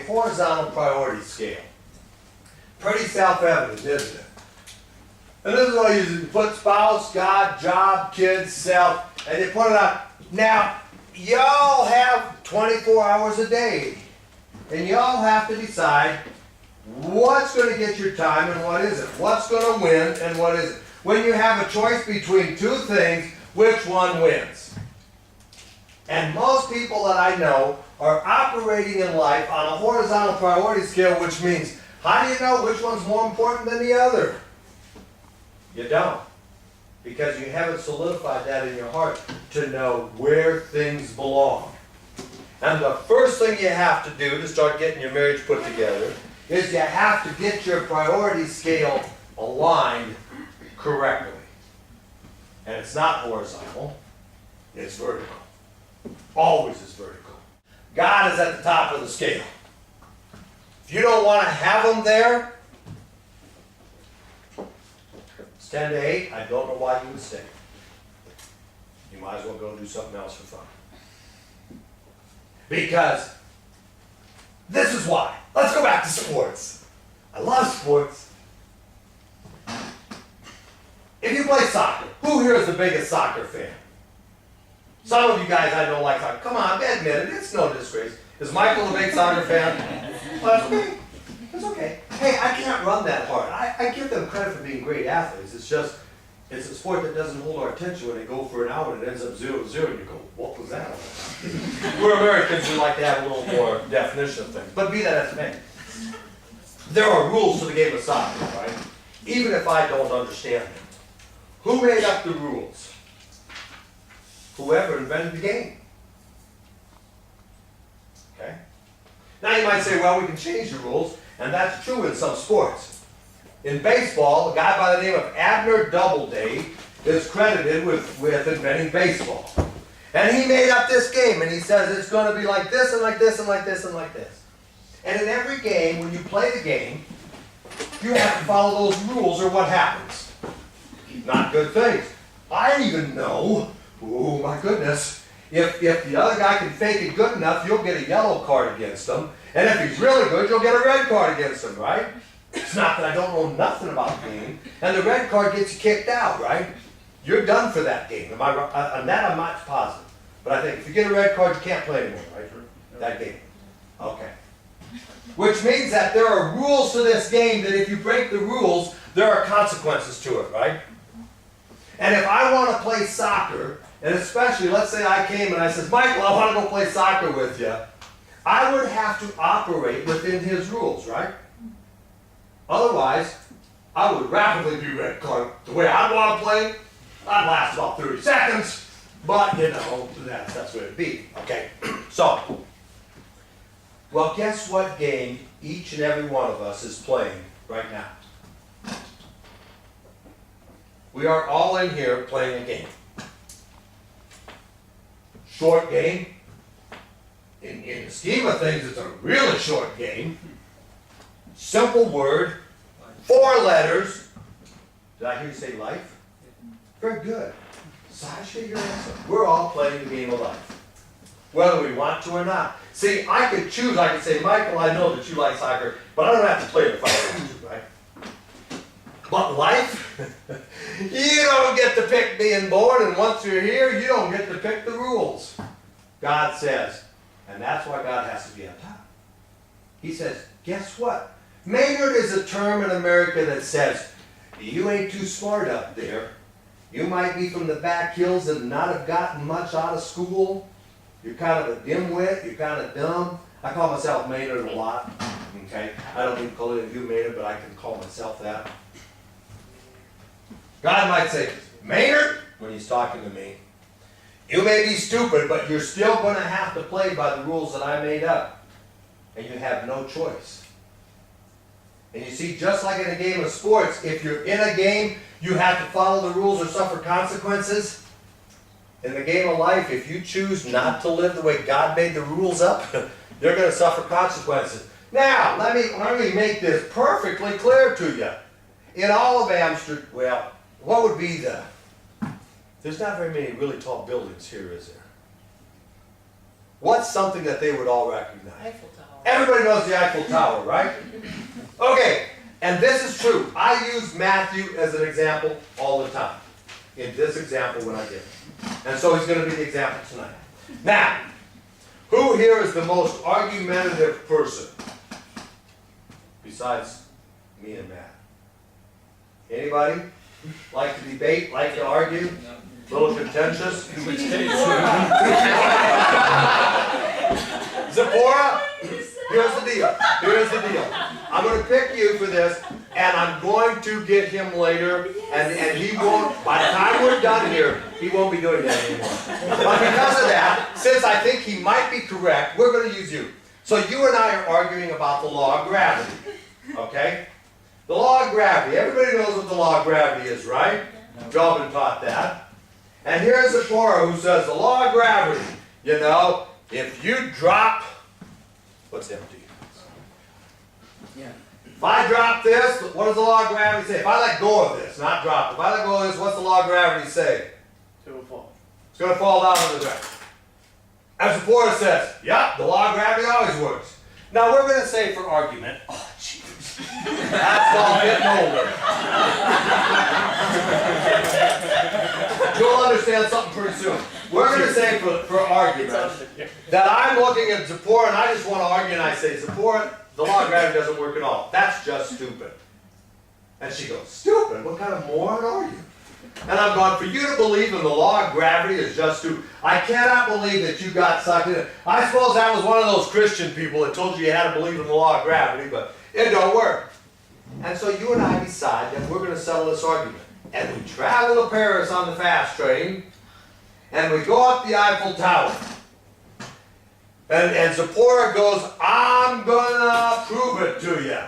horizontal priority scale. Pretty self-evident, isn't it? And this is what I use. You put spouse, God, job, kids, self, and you put it on. Now, y'all have 24 hours a day, and y'all have to decide what's going to get your time and what isn't. What's going to win and what isn't. When you have a choice between two things, which one wins? And most people that I know are operating in life on a horizontal priority scale, which means, how do you know which one's more important than the other? You don't. Because you haven't solidified that in your heart to know where things belong. And the first thing you have to do to start getting your marriage put together is you have to get your priority scale aligned correctly. And it's not horizontal, it's vertical. Always is vertical. God is at the top of the scale. If you don't want to have him there, it's 10 to 8, I don't know why you would stay. You might as well go do something else for fun. Because this is why. Let's go back to sports. I love sports. If you play soccer, who here is the biggest soccer fan? Some of you guys I know like soccer. Come on, admit it. It's no disgrace. Is Michael a big soccer fan? Well, that's okay. That's okay. Hey, I can't run that hard. I give them credit for being great athletes. It's just, it's a sport that doesn't hold our attention when they go for an hour and it ends up 0-0 and you go, what was that all about? We're Americans, we like to have a little more definition of things. But be that as it may. There are rules to the game of soccer, right? Even if I don't understand them. Who made up the rules? Whoever invented the game. Okay? Now you might say, well, we can change the rules, and that's true in some sports. In baseball, a guy by the name of Abner Doubleday is credited with inventing baseball. And he made up this game, and he says it's going to be like this, and like this, and like this, and like this. And in every game, when you play the game, you have to follow those rules, or what happens? Not good things. I even know, oh my goodness, if the other guy can fake it good enough, you'll get a yellow card against him. And if he's really good, you'll get a red card against him, right? It's not that I don't know nothing about the game. And the red card gets you kicked out, right? You're done for that game. Am I right? On that, I'm not positive. But I think if you get a red card, you can't play anymore, right? That game. Okay. Which means that there are rules to this game that if you break the rules, there are consequences to it, right? And if I want to play soccer, and especially, let's say I came and I said, Michael, I want to go play soccer with you, I would have to operate within his rules, right? Otherwise, I would rapidly be red card. The way I want to play, I'd last about 30 seconds, but, you know, that's what it'd be. Okay, so, well, guess what game each and every one of us is playing right now? We are all in here playing a game. Short game. In the scheme of things, it's a really short game. Simple word. 4 letters. Did I hear you say life? Very good. Sasha, your answer. We're all playing the game of life. Whether we want to or not. See, I could choose. I could say, Michael, I know that you like soccer, but I don't have to play it if I don't want to, right? But life, you don't get to pick being born, and once you're here, you don't get to pick the rules. God says, and that's why God has to be on top. He says, guess what? Maynard is a term in America that says, you ain't too smart up there. You might be from the back hills and not have gotten much out of school. You're kind of a dimwit. You're kind of dumb. I call myself Maynard a lot. Okay? I don't even call it you Maynard, but I can call myself that. God might say, Maynard, when he's talking to me, you may be stupid, but you're still going to have to play by the rules that I made up. And you have no choice. And you see, just like in a game of sports, if you're in a game, you have to follow the rules or suffer consequences. In the game of life, if you choose not to live the way God made the rules up, you're going to suffer consequences. Now, let me make this perfectly clear to you. In all of Amsterdam, well, what would be the... There's not very many really tall buildings here, is there? What's something that they would all recognize? Eiffel Tower. Everybody knows the Eiffel Tower, right? Okay, and this is true. I use Matthew as an example all the time. In this example when I give it. And so he's going to be the example tonight. Now, who here is the most argumentative person? Besides me and Matt. Anybody? Like to debate? Like to argue? A little contentious? Zipporah? Here's the deal. Here's the deal. I'm going to pick you for this, and I'm going to get him later, and he won't, by the time we're done here, he won't be doing that anymore. But because of that, since I think he might be correct, we're going to use you. So you and I are arguing about the law of gravity. Okay? The law of gravity. Everybody knows what the law of gravity is, right? We've all been taught that. And here's Zipporah who says the law of gravity, you know, if you drop, what's empty? Yeah. If I drop this, what does the law of gravity say? If I let go of this, not drop, if I let go of this, what's the law of gravity say? It will fall. It's going to fall down on the ground. As Zipporah says, yep, the law of gravity always works. Now we're going to say for argument, oh jeez, that's all getting older. You'll understand something pretty soon. We're going to say for argument that I'm looking at Zipporah and I just want to argue and I say, Zipporah, the law of gravity doesn't work at all. That's just stupid. And she goes, stupid? What kind of moron are you? And I'm going, for you to believe in the law of gravity is just stupid. I cannot believe that you got sucked in it. I suppose that was one of those Christian people that told you you had to believe in the law of gravity, but it don't work. And so you and I decide that we're going to settle this argument. And we travel to Paris on the fast train, and we go up the Eiffel Tower. And Zipporah goes, I'm going to prove it to you.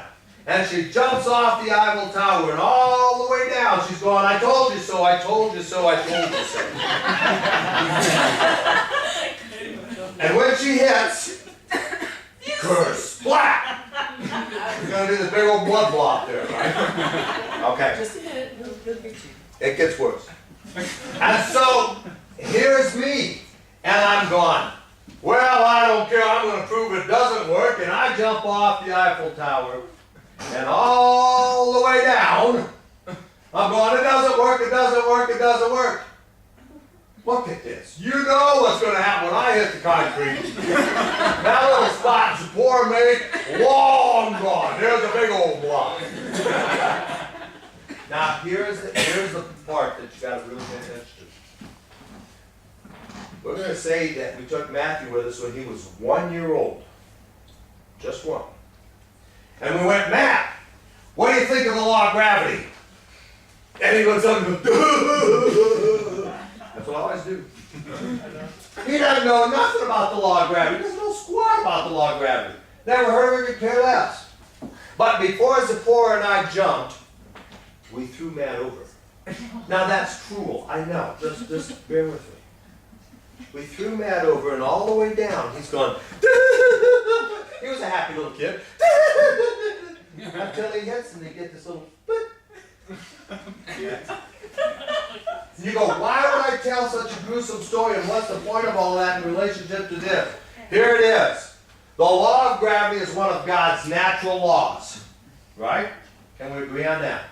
And she jumps off the Eiffel Tower, and all the way down she's going, I told you so, I told you so, I told you so. And when she hits, curse, splat! You're going to do this big old blood blot there, right? Okay. Just a hit. It gets worse. And so, here's me. And I'm going, well, I don't care. I'm going to prove it doesn't work. And I jump off the Eiffel Tower. And all the way down, I'm going, it doesn't work, it doesn't work, it doesn't work. Look at this. You know what's going to happen when I hit the concrete. That little spot Zipporah made, long gone. There's a big old block. Now, here's the part that you got to really pay attention to. We're going to say that we took Matthew with us when he was 1 year old. Just one. And we went, Matt, what do you think of the law of gravity? And he looks up and goes, that's what I always do. He doesn't know nothing about the law of gravity. He doesn't know squat about the law of gravity. Never heard of it, could care less. But before Zipporah and I jumped, we threw Matt over. Now that's cruel, I know. Just bear with me. We threw Matt over, and all the way down, he's going, he was a happy little kid. Until he hits and they get this little, you go, why would I tell such a gruesome story, and what's the point of all that in relationship to this? Here it is. The law of gravity is one of God's natural laws. Right? Can we agree on that?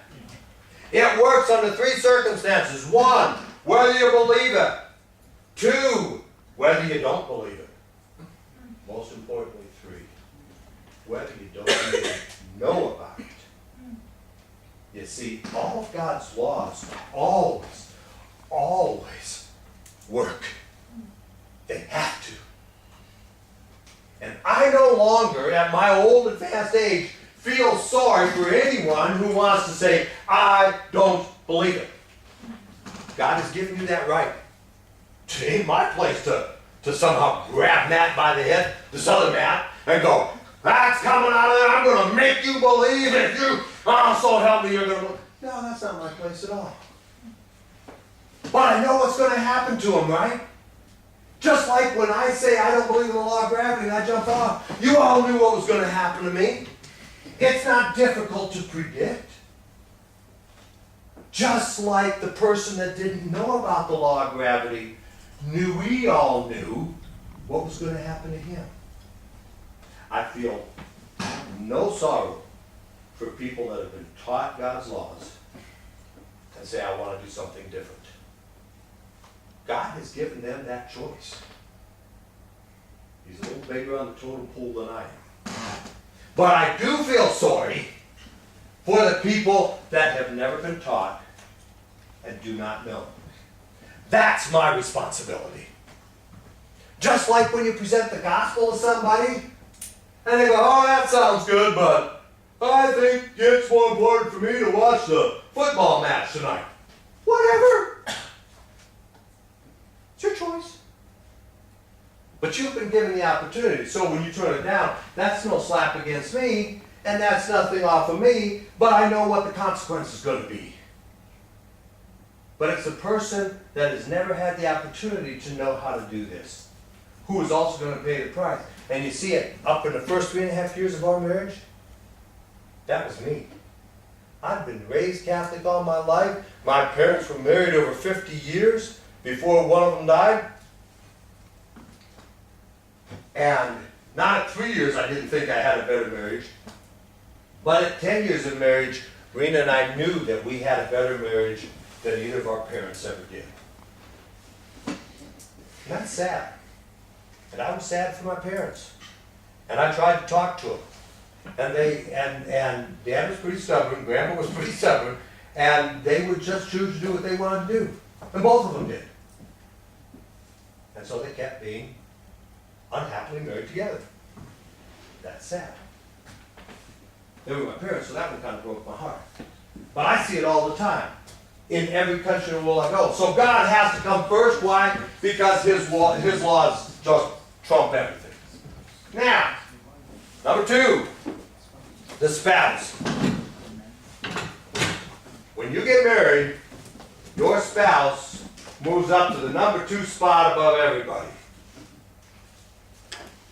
It works under three circumstances. One, whether you believe it. Two, whether you don't believe it. Most importantly, three, whether you don't even know about it. You see, all of God's laws always work. They have to. And I no longer, at my old advanced age, feel sorry for anyone who wants to say, I don't believe it. God has given you that right. It ain't my place to somehow grab Matt by the head, this other Matt, and go, that's coming out of there, I'm going to make you believe if you, oh, so help me, you're going to believe. No, that's not my place at all. But I know what's going to happen to him, right? Just like when I say I don't believe in the law of gravity and I jump off, you all knew what was going to happen to me. It's not difficult to predict. Just like the person that didn't know about the law of gravity knew we all knew what was going to happen to him. I feel no sorrow for people that have been taught God's laws and say, I want to do something different. God has given them that choice. He's a little bigger on the totem pole than I am. But I do feel sorry for the people that have never been taught and do not know. That's my responsibility. Just like when you present the gospel to somebody, and they go, oh, that sounds good, but I think it's more important for me to watch the football match tonight. Whatever. It's your choice. But you've been given the opportunity, so when you turn it down, that's no slap against me, and that's nothing off of me, but I know what the consequence is going to be. But it's the person that has never had the opportunity to know how to do this, who is also going to pay the price. And you see it up in the first 3.5 years of our marriage. That was me. I've been raised Catholic all my life. My parents were married over 50 years before one of them died. And not at 3 years I didn't think I had a better marriage. But at 10 years of marriage, Rena and I knew that we had a better marriage than either of our parents ever did. And that's sad. And I was sad for my parents. And I tried to talk to them. And Dad was pretty stubborn, Grandma was pretty stubborn, and they would just choose to do what they wanted to do. And both of them did. And so they kept being unhappily married together. That's sad. They were my parents, so that one kind of broke my heart. But I see it all the time. In every country in the world I go. So God has to come first. Why? Because His laws just trump everything. Now, number 2, the spouse. When you get married, your spouse moves up to the number 2 spot above everybody.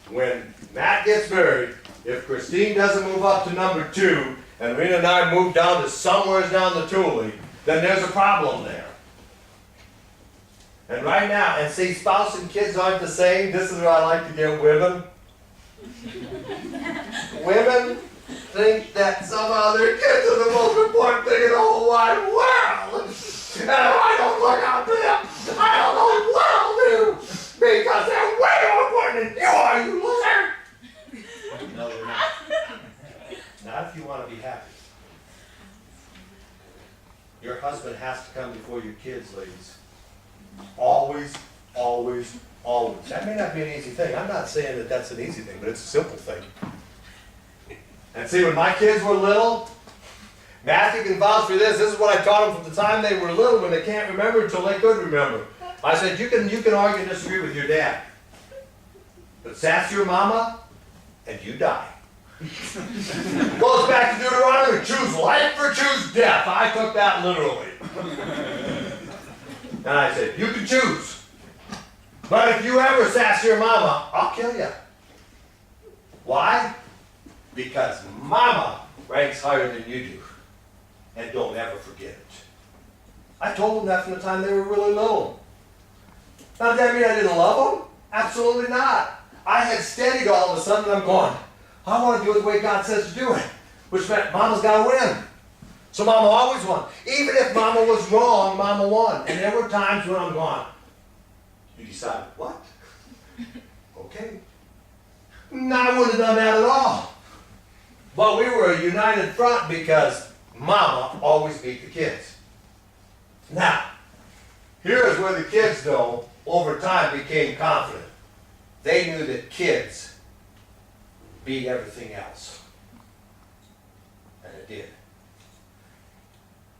When Matt gets married, if Christine doesn't move up to number 2, and Rena and I move down to somewhere down the Thule, then there's a problem there. And right now, and see, spouse and kids aren't the same. This is where I like to get women. Women think that somehow their kids are the most important thing in the whole wide world. And if I don't look out for them, I don't know what I'll do. Because they're way more important than you are, you loser. No, they're not. Not if you want to be happy. Your husband has to come before your kids, ladies. Always, always, always. That may not be an easy thing. I'm not saying that that's an easy thing, but it's a simple thing. And see, when my kids were little, Matthew can vouch for this. This is what I taught them from the time they were little, when they can't remember until they could remember. I said, you can argue and disagree with your dad, but sass your mama, and you die. Goes back to Deuteronomy, choose life or choose death. I took that literally. And I said, you can choose. But if you ever sass your mama, I'll kill you. Why? Because mama ranks higher than you do. And don't ever forget it. I told them that from the time they were really little. Now, does that mean I didn't love them? Absolutely not. I had steadied all of a sudden, and I'm going, I want to do it the way God says to do it, which meant Mama's got to win. So Mama always won. Even if Mama was wrong, Mama won. And there were times when I'm going, you decided, what? Okay. No, I wouldn't have done that at all. But we were a united front because Mama always beat the kids. Now, here is where the kids, though, over time became confident. They knew that kids beat everything else. And it did.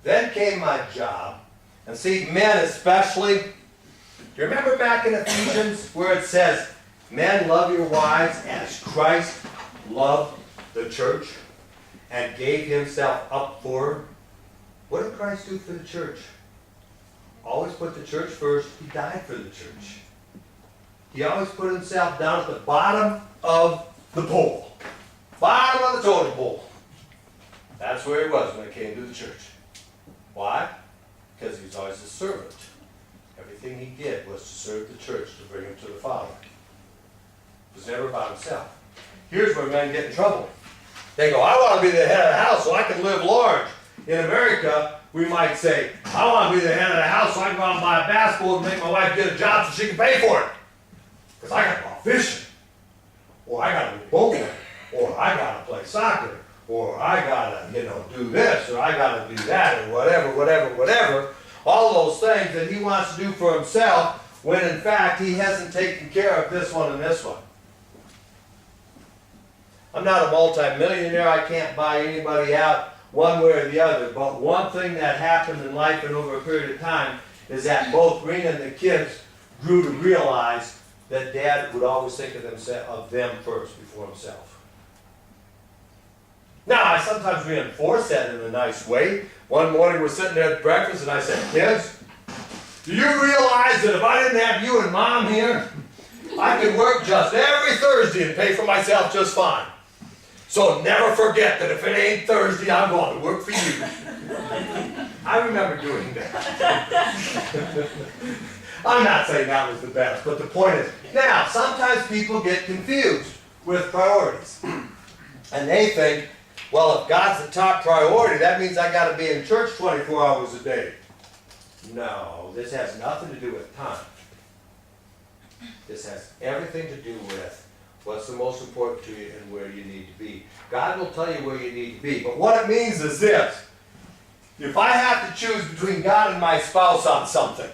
Then came my job. And see, men especially, do you remember back in Ephesians where it says, men, love your wives as Christ loved the church and gave himself up for her? What did Christ do for the church? Always put the church first. He died for the church. He always put himself down at the bottom of the pole. Bottom of the totem pole. That's where he was when it came to the church. Why? Because he was always a servant. Everything he did was to serve the church, to bring him to the Father. was never about himself. Here's where men get in trouble. They go, I want to be the head of the house so I can live large. In America, we might say, I want to be the head of the house so I can go out and buy a bass boat and make my wife get a job so she can pay for it. Because I got to go fishing. Or I got to go bowling. Or I got to play soccer. Or I got to, do this. Or I got to do that. Or whatever. All those things that he wants to do for himself when in fact he hasn't taken care of this one and this one. I'm not a multi-millionaire. I can't buy anybody out one way or the other. But one thing that happened in life and over a period of time is that both Rena and the kids grew to realize that Dad would always think of them first before himself. Now, I sometimes reinforce that in a nice way. One morning we're sitting there at breakfast and I said, kids, do you realize that if I didn't have you and Mom here, I could work just every Thursday and pay for myself just fine. So never forget that if it ain't Thursday, I'm going to work for you. I remember doing that. I'm not saying that was the best, but the point is, now, sometimes people get confused with priorities. And they think, well, if God's the top priority, that means I got to be in church 24 hours a day. No, this has nothing to do with time. This has everything to do with what's the most important to you and where you need to be. God will tell you where you need to be. But what it means is this. If I have to choose between God and my spouse on something,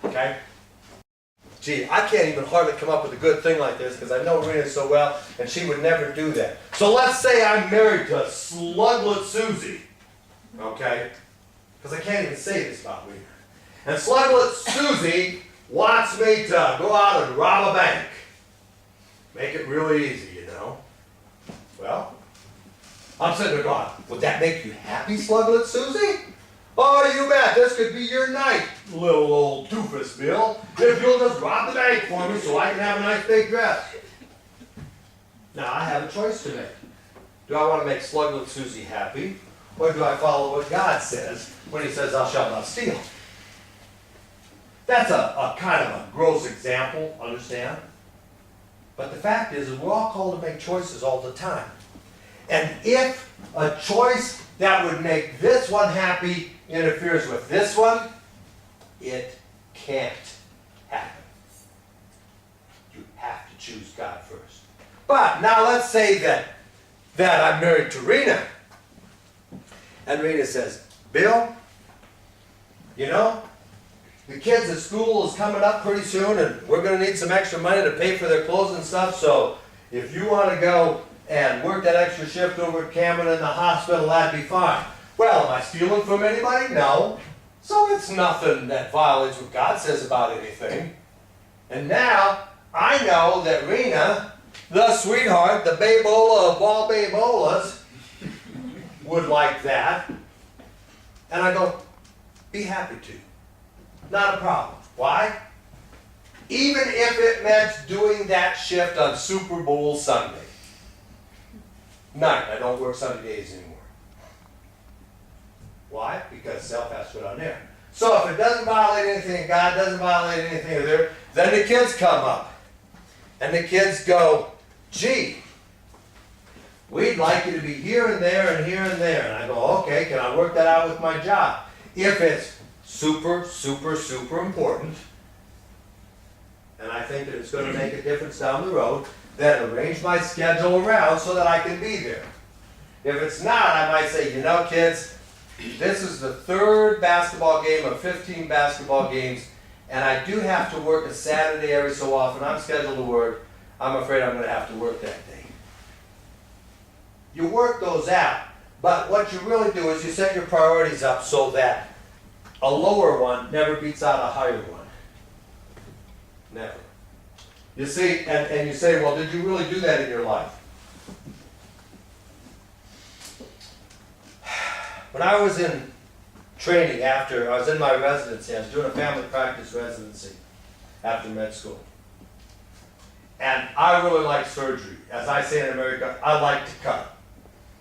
okay? Gee, I can't even hardly come up with a good thing like this because I know Rena so well and she would never do that. So let's say I'm married to Sluglet Susie, okay? Because I can't even say this about Rena. And Sluglet Susie wants me to go out and rob a bank. Make it really easy, Well, I'm sitting there going, would that make you happy, Sluglet Susie? Oh, you bet. This could be your night, little old doofus Bill, if you'll just rob the bank for me so I can have a nice big dress. Now, I have a choice to make. Do I want to make Sluglet Susie happy, or do I follow what God says when he says, thou shalt not steal? That's a kind of a gross example, understand? But the fact is we're all called to make choices all the time. And if a choice that would make this one happy interferes with this one, it can't happen. You have to choose God first. But now let's say that I'm married to Rena. And Rena says, Bill, the kids at school is coming up pretty soon and we're going to need some extra money to pay for their clothes and stuff. So if you want to go and work that extra shift over at Cameron in the hospital, that'd be fine. Well, am I stealing from anybody? No. So it's nothing that violates what God says about anything. And now I know that Rena, the sweetheart, the babola of all babolas, would like that. And I go, be happy to. Not a problem. Why? Even if it meant doing that shift on Super Bowl Sunday. Night. I don't work Sunday days anymore. Why? Because self has to go down there. So if it doesn't violate anything, God doesn't violate anything there, then the kids come up. And the kids go, gee, we'd like you to be here and there and here and there. And I go, okay, can I work that out with my job? If it's super, super, super important, and I think that it's going to make a difference down the road, then arrange my schedule around so that I can be there. If it's not, I might say, kids, this is the third basketball game of 15 basketball games, and I do have to work a Saturday every so often. I'm scheduled to work. I'm afraid I'm going to have to work that day. You work those out, but what you really do is you set your priorities up so that a lower one never beats out a higher one. Never. You see, and you say, well, did you really do that in your life? When I was in training I was in my residency, I was doing a family practice residency after med school. And I really like surgery. As I say in America, I like to cut.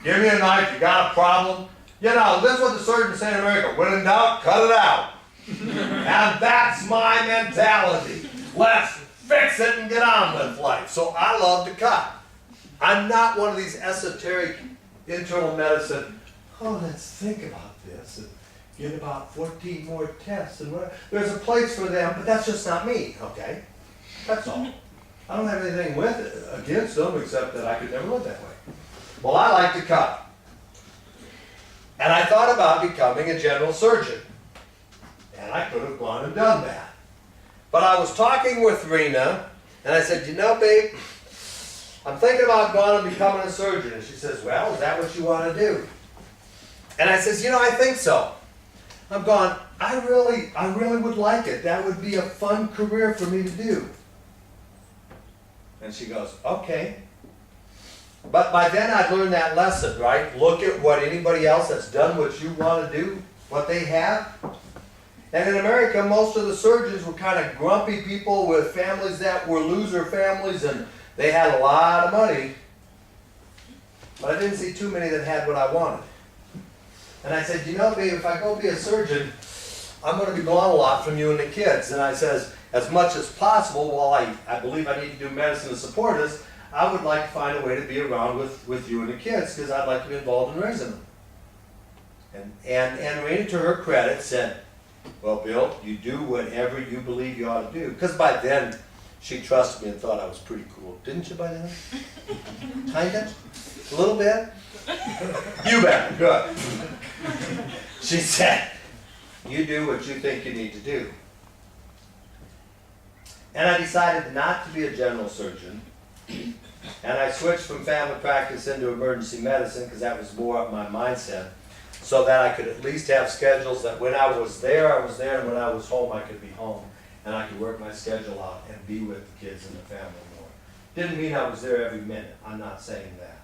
Give me a knife, you got a problem? This is what the surgeons say in America. When in doubt, cut it out. And that's my mentality. Let's fix it and get on with life. So I love to cut. I'm not one of these esoteric internal medicine, oh, let's think about this and get about 14 more tests and whatever. There's a place for them, but that's just not me, okay? That's all. I don't have anything against them except that I could never live that way. Well, I like to cut. And I thought about becoming a general surgeon. And I could have gone and done that. But I was talking with Rena, and I said, you know, babe, I'm thinking about going and becoming a surgeon. And she says, well, is that what you want to do? And I says, you know, I think so. I'm going, I really would like it. That would be a fun career for me to do. And she goes, okay. But by then I'd learned that lesson, right? Look at what anybody else that's done what you want to do, what they have. And in America, most of the surgeons were kind of grumpy people with families that were loser families, and they had a lot of money. But I didn't see too many that had what I wanted. And I said, you know, babe, if I go be a surgeon, I'm going to be gone a lot from you and the kids. And I says, as much as possible, while I believe I need to do medicine to support us, I would like to find a way to be around with you and the kids, because I'd like to be involved in raising them. And Rena, to her credit, said, well, Bill, you do whatever you believe you ought to do. Because by then, she trusted me and thought I was pretty cool. Didn't you by then? Kinda? A little bit? You bet. Good. She said, you do what you think you need to do. And I decided not to be a general surgeon. And I switched from family practice into emergency medicine because that was more of my mindset, so that I could at least have schedules that when I was there, and when I was home, I could be home. And I could work my schedule out and be with the kids and the family more. Didn't mean I was there every minute. I'm not saying that.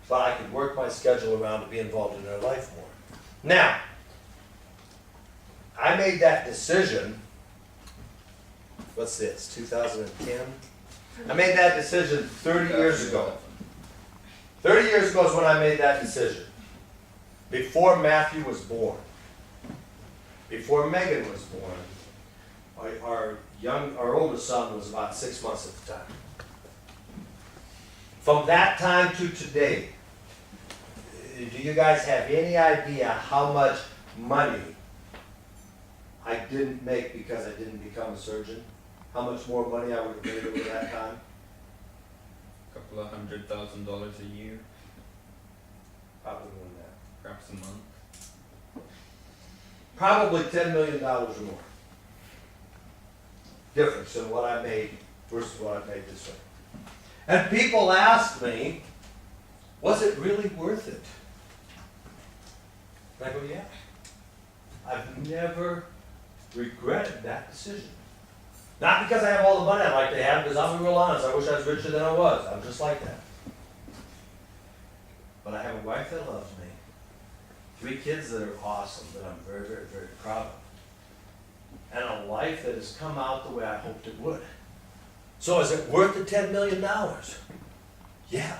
But I could work my schedule around to be involved in their life more. Now, I made that decision, what's this, 2010? I made that decision 30 years ago. 30 years ago is when I made that decision. Before Matthew was born. Before Megan was born. Our oldest son was about 6 months at the time. From that time to today, do you guys have any idea how much money I didn't make because I didn't become a surgeon? How much more money I would have made over that time? Couple of $100,000 a year, Probably more than that. perhaps a month. Probably $10 million or more. Difference in what I made versus what I made this way. And people ask me, was it really worth it? And I go, yeah. I've never regretted that decision. Not because I have all the money I'd like to have, because I'll be real honest, I wish I was richer than I was. I'm just like that. But I have a wife that loves me. 3 kids that are awesome, that I'm very, very, very proud of. And a life that has come out the way I hoped it would. So is it worth the $10 million? Yeah.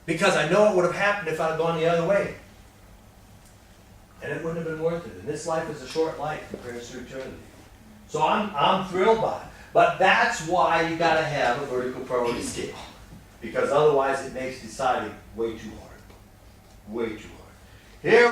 Because I know it would have happened if I'd have gone the other way. And it wouldn't have been worth it. And this life is a short life compared to eternity. So I'm thrilled by it. But that's why you got to have a vertical priority scale. Because otherwise it makes deciding way too hard. Way too hard. Here